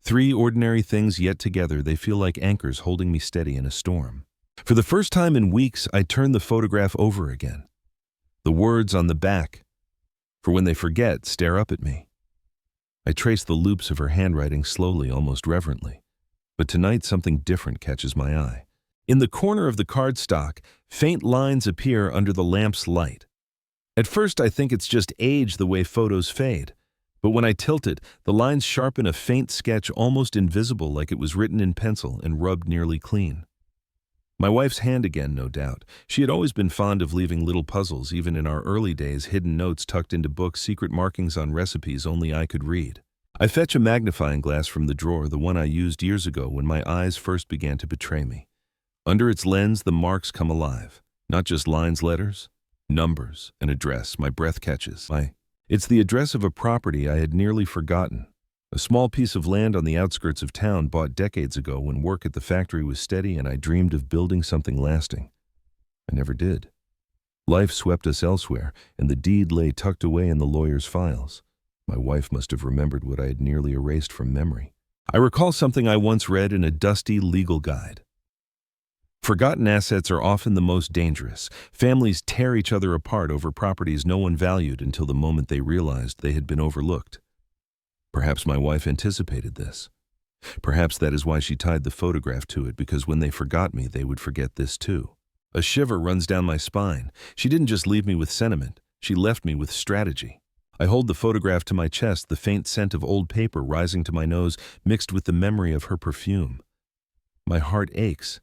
3 ordinary things, yet together they feel like anchors holding me steady in a storm. For the first time in weeks, I turn the photograph over again. The words on the back, "For when they forget, stare up at me." I trace the loops of her handwriting slowly, almost reverently. But tonight something different catches my eye. In the corner of the cardstock, faint lines appear under the lamp's light. At first I think it's just age, the way photos fade. But when I tilt it, the lines sharpen a faint sketch, almost invisible, like it was written in pencil and rubbed nearly clean. My wife's hand again, no doubt. She had always been fond of leaving little puzzles, even in our early days, hidden notes tucked into books, secret markings on recipes only I could read. I fetch a magnifying glass from the drawer, the one I used years ago when my eyes first began to betray me. Under its lens, the marks come alive. Not just lines, letters, numbers, an address. My breath catches. It's the address of a property I had nearly forgotten. A small piece of land on the outskirts of town, bought decades ago when work at the factory was steady and I dreamed of building something lasting. I never did. Life swept us elsewhere, and the deed lay tucked away in the lawyer's files. My wife must have remembered what I had nearly erased from memory. I recall something I once read in a dusty legal guide. Forgotten assets are often the most dangerous. Families tear each other apart over properties no one valued until the moment they realized they had been overlooked. Perhaps my wife anticipated this. Perhaps that is why she tied the photograph to it, because when they forgot me, they would forget this too. A shiver runs down my spine. She didn't just leave me with sentiment. She left me with strategy. I hold the photograph to my chest, the faint scent of old paper rising to my nose, mixed with the memory of her perfume. My heart aches,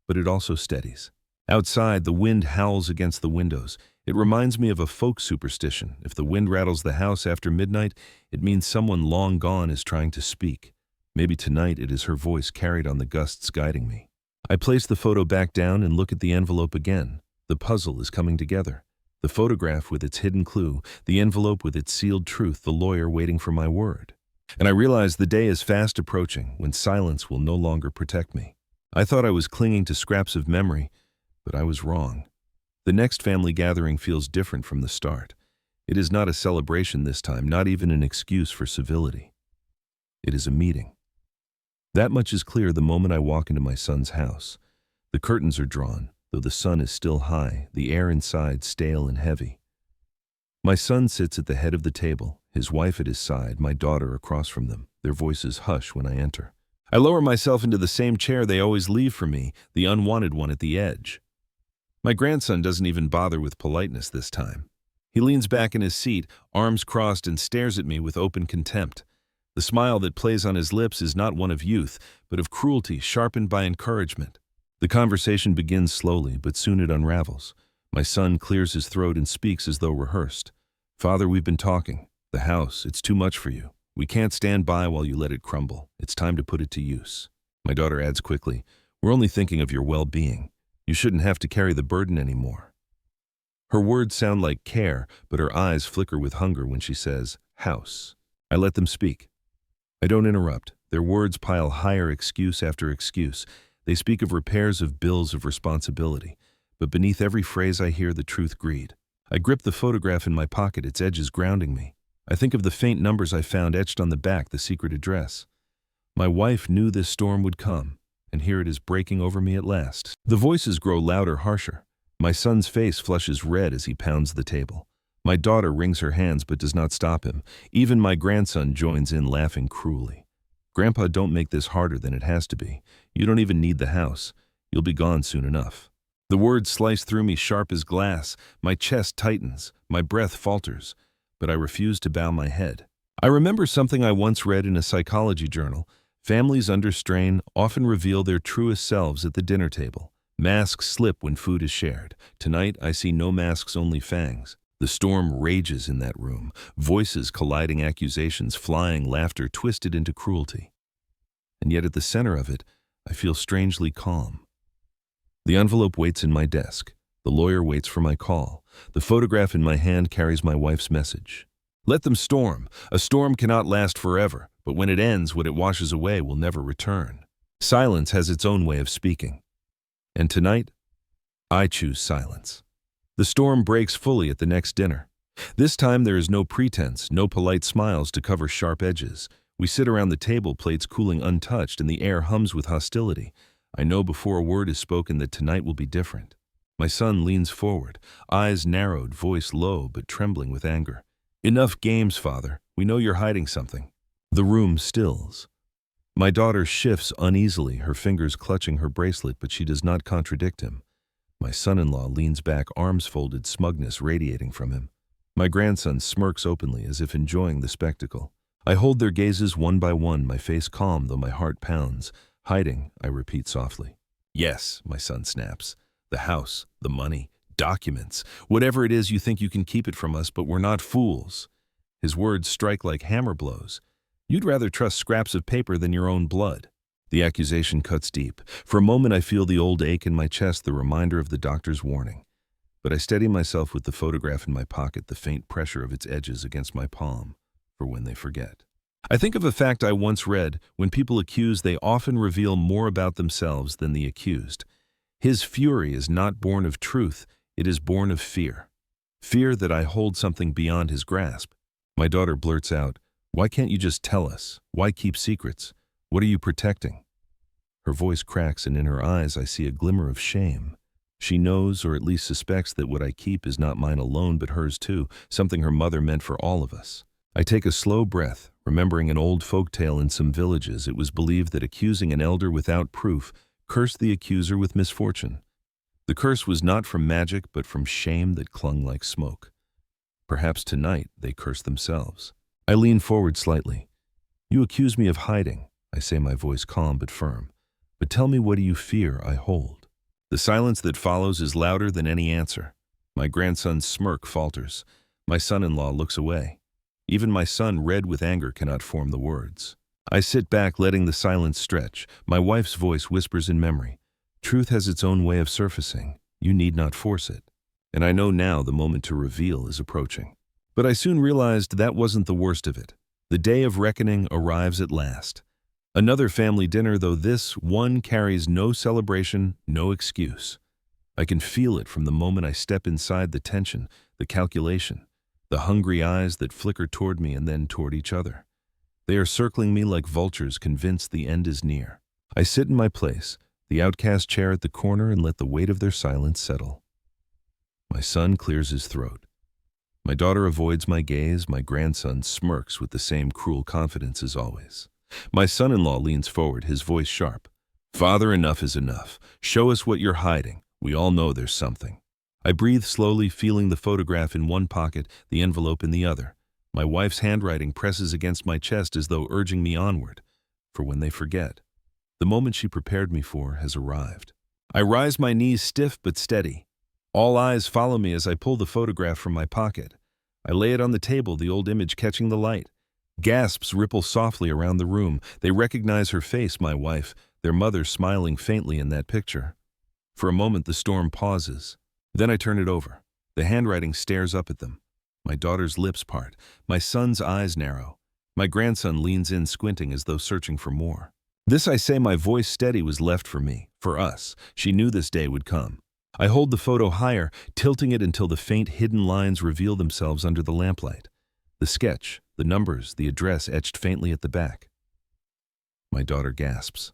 but it also steadies. Outside, the wind howls against the windows. It reminds me of a folk superstition. If the wind rattles the house after midnight, it means someone long gone is trying to speak. Maybe tonight it is her voice carried on the gusts guiding me. I place the photo back down and look at the envelope again. The puzzle is coming together. The photograph with its hidden clue, the envelope with its sealed truth, the lawyer waiting for my word. And I realize the day is fast approaching when silence will no longer protect me. I thought I was clinging to scraps of memory, but I was wrong. The next family gathering feels different from the start. It is not a celebration this time, not even an excuse for civility. It is a meeting. That much is clear the moment I walk into my son's house. The curtains are drawn, though the sun is still high, the air inside stale and heavy. My son sits at the head of the table, his wife at his side, my daughter across from them. Their voices hush when I enter. I lower myself into the same chair they always leave for me, the unwanted one at the edge. My grandson doesn't even bother with politeness this time. He leans back in his seat, arms crossed, and stares at me with open contempt. The smile that plays on his lips is not one of youth, but of cruelty sharpened by encouragement. The conversation begins slowly, but soon it unravels. My son clears his throat and speaks as though rehearsed. "Father, we've been talking. The house, it's too much for you. We can't stand by while you let it crumble. It's time to put it to use." My daughter adds quickly, "We're only thinking of your well-being. You shouldn't have to carry the burden anymore." Her words sound like care, but her eyes flicker with hunger when she says, "house." I let them speak. I don't interrupt. Their words pile higher, excuse after excuse. They speak of repairs, of bills, of responsibility. But beneath every phrase I hear the truth greed. I grip the photograph in my pocket, its edges grounding me. I think of the faint numbers I found etched on the back, the secret address. My wife knew this storm would come, and here it is breaking over me at last. The voices grow louder, harsher. My son's face flushes red as he pounds the table. My daughter wrings her hands but does not stop him. Even my grandson joins in, laughing cruelly. "Grandpa, don't make this harder than it has to be. You don't even need the house. You'll be gone soon enough." The words slice through me sharp as glass. My chest tightens, my breath falters, but I refuse to bow my head. I remember something I once read in a psychology journal. Families under strain often reveal their truest selves at the dinner table. Masks slip when food is shared. Tonight, I see no masks, only fangs. The storm rages in that room, voices colliding, accusations flying, laughter twisted into cruelty. And yet at the center of it, I feel strangely calm. The envelope waits in my desk. The lawyer waits for my call. The photograph in my hand carries my wife's message. Let them storm. A storm cannot last forever, but when it ends, what it washes away will never return. Silence has its own way of speaking. And tonight, I choose silence. The storm breaks fully at the next dinner. This time there is no pretense, no polite smiles to cover sharp edges. We sit around the table, plates cooling untouched, and the air hums with hostility. I know before a word is spoken that tonight will be different. My son leans forward, eyes narrowed, voice low but trembling with anger. "Enough games, Father. We know you're hiding something." The room stills. My daughter shifts uneasily, her fingers clutching her bracelet, but she does not contradict him. My son-in-law leans back, arms folded, smugness radiating from him. My grandson smirks openly, as if enjoying the spectacle. I hold their gazes one by one, my face calm though my heart pounds. "Hiding," I repeat softly. "Yes," my son snaps. "The house, the money, documents. Whatever it is, you think you can keep it from us, but we're not fools." His words strike like hammer blows. "You'd rather trust scraps of paper than your own blood." The accusation cuts deep. For a moment I feel the old ache in my chest, the reminder of the doctor's warning. But I steady myself with the photograph in my pocket, the faint pressure of its edges against my palm, for when they forget. I think of a fact I once read: when people accuse, they often reveal more about themselves than the accused. His fury is not born of truth, it is born of fear. Fear that I hold something beyond his grasp. My daughter blurts out, "Why can't you just tell us? Why keep secrets? What are you protecting?" Her voice cracks, and in her eyes I see a glimmer of shame. She knows, or at least suspects, that what I keep is not mine alone but hers too, something her mother meant for all of us. I take a slow breath, remembering an old folktale. In some villages, it was believed that accusing an elder without proof cursed the accuser with misfortune. The curse was not from magic, but from shame that clung like smoke. Perhaps tonight they curse themselves. I lean forward slightly. "You accuse me of hiding," I say, my voice calm but firm. "But tell me, what do you fear I hold?" The silence that follows is louder than any answer. My grandson's smirk falters. My son-in-law looks away. Even my son, red with anger, cannot form the words. I sit back, letting the silence stretch. My wife's voice whispers in memory. "Truth has its own way of surfacing. You need not force it." and I know now the moment to reveal is approaching. But I soon realized that wasn't the worst of it. The day of reckoning arrives at last. Another family dinner, though this one carries no celebration, no excuse. I can feel it from the moment I step inside, the tension, the calculation, the hungry eyes that flicker toward me and then toward each other. They are circling me like vultures, convinced the end is near. I sit in my place, the outcast chair at the corner, and let the weight of their silence settle. My son clears his throat. My daughter avoids my gaze. My grandson smirks with the same cruel confidence as always. My son-in-law leans forward, his voice sharp. "Father, enough is enough. Show us what you're hiding. We all know there's something." I breathe slowly, feeling the photograph in one pocket, the envelope in the other. My wife's handwriting presses against my chest as though urging me onward. For when they forget, the moment she prepared me for has arrived. I rise, my knees stiff but steady. All eyes follow me as I pull the photograph from my pocket. I lay it on the table, the old image catching the light. Gasps ripple softly around the room. They recognize her face, my wife, their mother smiling faintly in that picture. For a moment the storm pauses. Then I turn it over. The handwriting stares up at them. My daughter's lips part. My son's eyes narrow. My grandson leans in, squinting as though searching for more. This, I say, my voice steady, was left for me, for us. She knew this day would come. I hold the photo higher, tilting it until the faint hidden lines reveal themselves under the lamplight. The sketch, the numbers, the address etched faintly at the back. My daughter gasps.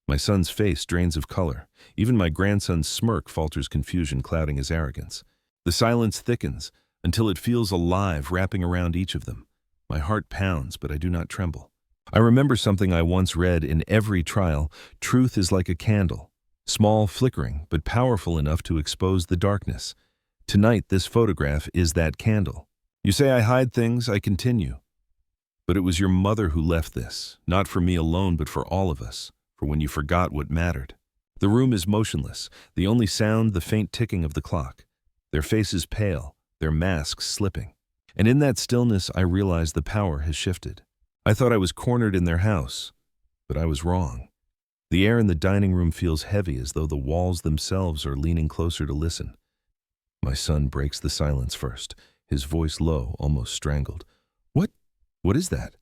My son's face drains of color. Even my grandson's smirk falters, confusion clouding his arrogance. The silence thickens until it feels alive, wrapping around each of them. My heart pounds, but I do not tremble. I remember something I once read: in every trial, truth is like a candle, small, flickering, but powerful enough to expose the darkness. Tonight, this photograph is that candle. You say I hide things, I continue. But it was your mother who left this, not for me alone, but for all of us, for when you forgot what mattered. The room is motionless, the only sound the faint ticking of the clock. Their faces pale, their masks slipping. And in that stillness, I realize the power has shifted. I thought I was cornered in their house, but I was wrong. The air in the dining room feels heavy, as though the walls themselves are leaning closer to listen. My son breaks the silence first, his voice low, almost strangled. What is that?"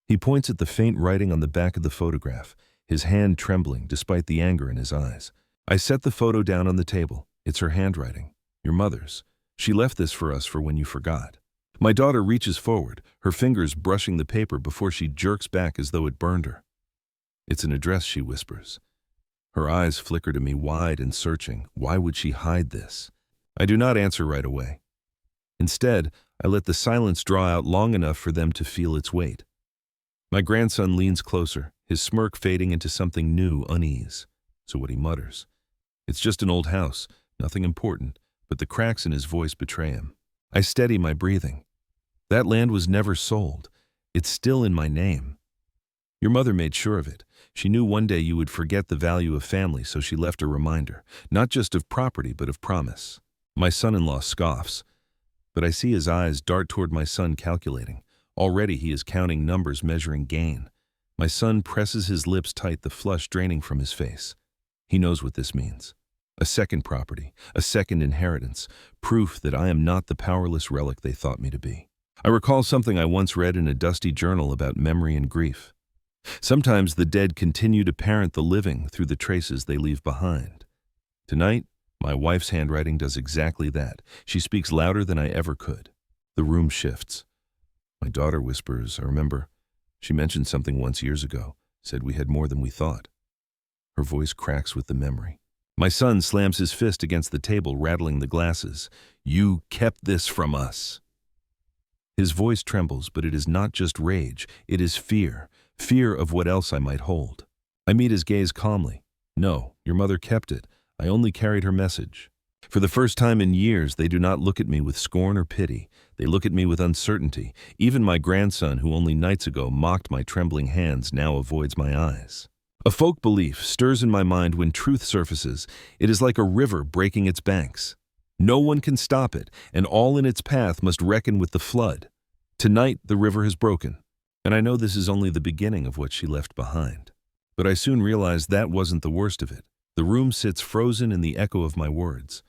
He points at the faint writing on the back of the photograph, his hand trembling despite the anger in his eyes. I set the photo down on the table. It's her handwriting, your mother's. She left this for us for when you forgot. My daughter reaches forward, her fingers brushing the paper before she jerks back as though it burned her. "It's an address," she whispers. Her eyes flicker to me, wide and searching. Why would she hide this? I do not answer right away. Instead, I let the silence draw out long enough for them to feel its weight. My grandson leans closer, his smirk fading into something new, unease. So what he mutters. It's just an old house, nothing important, but the cracks in his voice betray him. I steady my breathing. That land was never sold. It's still in my name. Your mother made sure of it. She knew one day you would forget the value of family, so she left a reminder, not just of property, but of promise. My son-in-law scoffs, but I see his eyes dart toward my son, calculating. Already he is counting numbers, measuring gain. My son presses his lips tight, the flush draining from his face. He knows what this means. A second property, a second inheritance, proof that I am not the powerless relic they thought me to be. I recall something I once read in a dusty journal about memory and grief. Sometimes the dead continue to parent the living through the traces they leave behind. Tonight, my wife's handwriting does exactly that. She speaks louder than I ever could. The room shifts. My daughter whispers, "I remember. She mentioned something once years ago, said we had more than we thought." Her voice cracks with the memory. My son slams his fist against the table, rattling the glasses. "You kept this from us." His voice trembles, but it is not just rage. It is fear. Fear of what else I might hold. I meet his gaze calmly. "No, your mother kept it. I only carried her message." For the first time in years, they do not look at me with scorn or pity. They look at me with uncertainty. Even my grandson, who only nights ago mocked my trembling hands, now avoids my eyes. A folk belief stirs in my mind when truth surfaces. It is like a river breaking its banks. No one can stop it, and all in its path must reckon with the flood. Tonight, the river has broken, and I know this is only the beginning of what she left behind. But I soon realized that wasn't the worst of it. The room sits frozen in the echo of my words.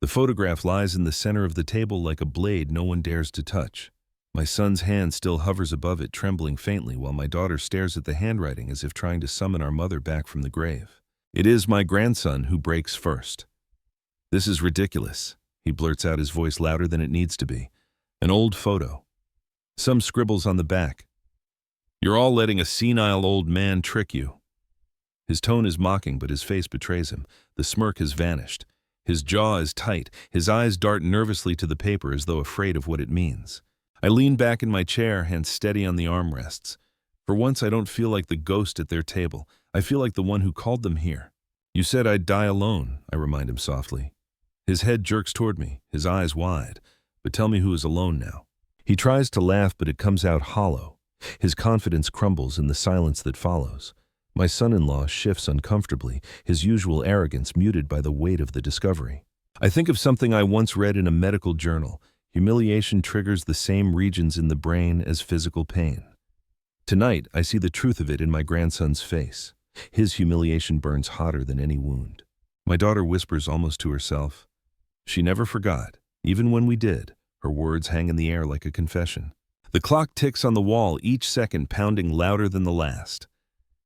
The photograph lies in the center of the table like a blade no one dares to touch. My son's hand still hovers above it, trembling faintly, while my daughter stares at the handwriting as if trying to summon our mother back from the grave. It is my grandson who breaks first. "This is ridiculous," he blurts out, his voice louder than it needs to be. "An old photo. Some scribbles on the back. You're all letting a senile old man trick you." His tone is mocking, but his face betrays him. The smirk has vanished. His jaw is tight. His eyes dart nervously to the paper as though afraid of what it means. I lean back in my chair, hands steady on the armrests. For once, I don't feel like the ghost at their table. I feel like the one who called them here. "You said I'd die alone," I remind him softly. His head jerks toward me, his eyes wide. "But tell me who is alone now." He tries to laugh, but it comes out hollow. His confidence crumbles in the silence that follows. My son-in-law shifts uncomfortably, his usual arrogance muted by the weight of the discovery. I think of something I once read in a medical journal. Humiliation triggers the same regions in the brain as physical pain. Tonight, I see the truth of it in my grandson's face. His humiliation burns hotter than any wound. My daughter whispers almost to herself. She never forgot. Even when we did, her words hang in the air like a confession. The clock ticks on the wall, each second pounding louder than the last.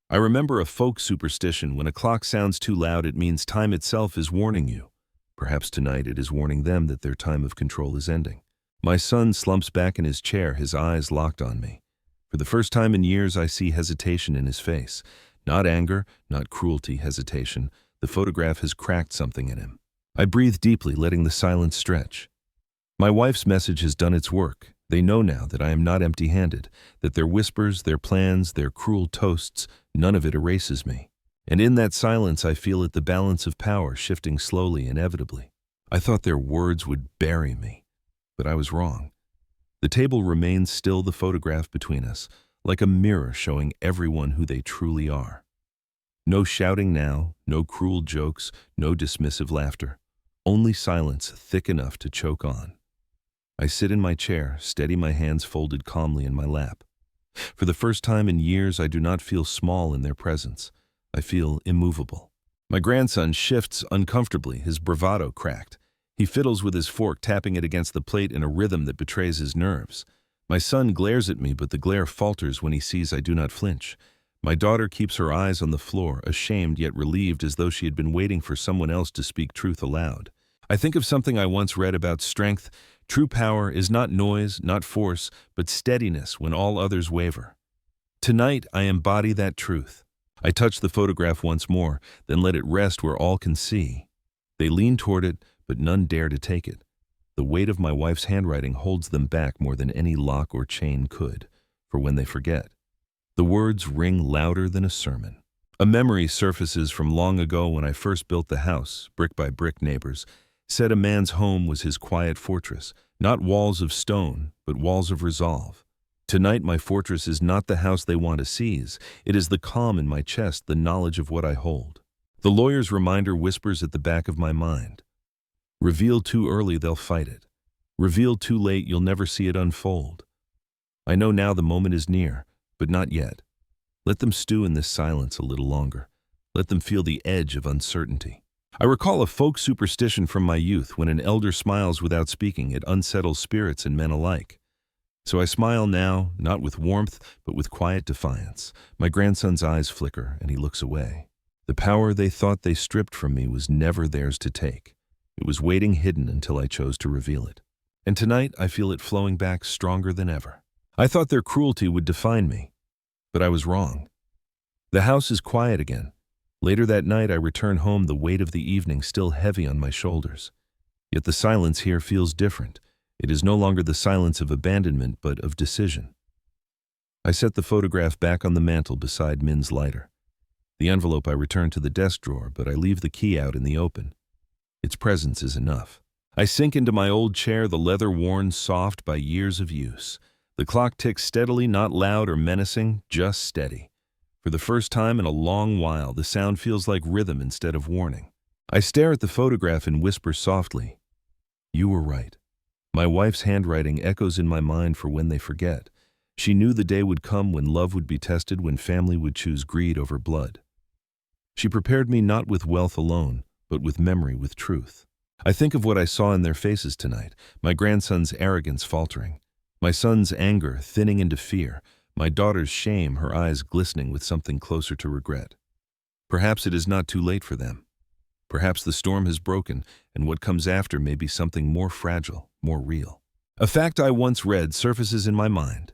I remember a folk superstition: when a clock sounds too loud, it means time itself is warning you. Perhaps tonight it is warning them that their time of control is ending. My son slumps back in his chair, his eyes locked on me. For the first time in years, I see hesitation in his face. Not anger, not cruelty, hesitation. The photograph has cracked something in him. I breathe deeply, letting the silence stretch. My wife's message has done its work. They know now that I am not empty-handed, that their whispers, their plans, their cruel toasts, none of it erases me. And in that silence, I feel it, the balance of power shifting slowly, inevitably. I thought their words would bury me, but I was wrong. The table remains still, the photograph between us, like a mirror showing everyone who they truly are. No shouting now, no cruel jokes, no dismissive laughter. Only silence thick enough to choke on. I sit in my chair, steady, my hands folded calmly in my lap. For the first time in years, I do not feel small in their presence. I feel immovable. My grandson shifts uncomfortably, his bravado cracked. He fiddles with his fork, tapping it against the plate in a rhythm that betrays his nerves. My son glares at me, but the glare falters when he sees I do not flinch. My daughter keeps her eyes on the floor, ashamed yet relieved, as though she had been waiting for someone else to speak truth aloud. I think of something I once read about strength. True power is not noise, not force, but steadiness when all others waver. Tonight, I embody that truth. I touch the photograph once more, then let it rest where all can see. They lean toward it, but none dare to take it. The weight of my wife's handwriting holds them back more than any lock or chain could, for when they forget, the words ring louder than a sermon. A memory surfaces from long ago when I first built the house, brick by brick. Neighbors said a man's home was his quiet fortress, not walls of stone, but walls of resolve. Tonight, my fortress is not the house they want to seize. It is the calm in my chest, the knowledge of what I hold. The lawyer's reminder whispers at the back of my mind. Reveal too early, they'll fight it. Reveal too late, you'll never see it unfold. I know now the moment is near, but not yet. Let them stew in this silence a little longer. Let them feel the edge of uncertainty. I recall a folk superstition from my youth: when an elder smiles without speaking, it unsettles spirits and men alike. So I smile now, not with warmth, but with quiet defiance. My grandson's eyes flicker, and he looks away. The power they thought they stripped from me was never theirs to take. It was waiting hidden until I chose to reveal it. And tonight, I feel it flowing back stronger than ever. I thought their cruelty would define me, but I was wrong. The house is quiet again. Later that night, I return home, the weight of the evening still heavy on my shoulders. Yet the silence here feels different. It is no longer the silence of abandonment, but of decision. I set the photograph back on the mantel beside Min's lighter. The envelope I return to the desk drawer, but I leave the key out in the open. Its presence is enough. I sink into my old chair, the leather worn soft by years of use. The clock ticks steadily, not loud or menacing, just steady. For the first time in a long while, the sound feels like rhythm instead of warning. I stare at the photograph and whisper softly, "You were right." My wife's handwriting echoes in my mind for when they forget. She knew the day would come when love would be tested, when family would choose greed over blood. She prepared me not with wealth alone, but with memory, with truth. I think of what I saw in their faces tonight, my grandson's arrogance faltering, my son's anger thinning into fear, my daughter's shame, her eyes glistening with something closer to regret. Perhaps it is not too late for them. Perhaps the storm has broken, and what comes after may be something more fragile, more real. A fact I once read surfaces in my mind.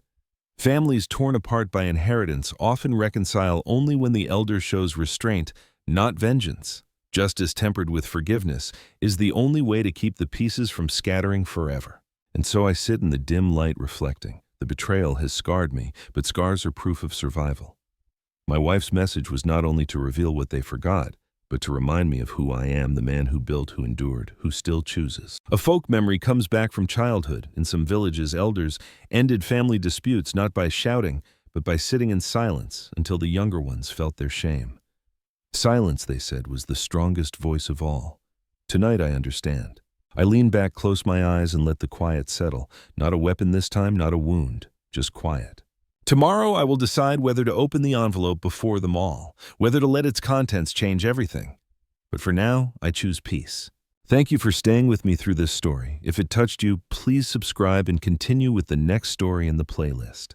Families torn apart by inheritance often reconcile only when the elder shows restraint, not vengeance. Justice tempered with forgiveness is the only way to keep the pieces from scattering forever. And so I sit in the dim light reflecting. The betrayal has scarred me, but scars are proof of survival. My wife's message was not only to reveal what they forgot, but to remind me of who I am, the man who built, who endured, who still chooses. A folk memory comes back from childhood. In some villages, elders ended family disputes not by shouting, but by sitting in silence until the younger ones felt their shame. Silence, they said, was the strongest voice of all. Tonight I understand. I lean back, close my eyes, and let the quiet settle. Not a weapon this time, not a wound, just quiet. Tomorrow I will decide whether to open the envelope before them all, whether to let its contents change everything. But for now, I choose peace. Thank you for staying with me through this story. If it touched you, please subscribe and continue with the next story in the playlist.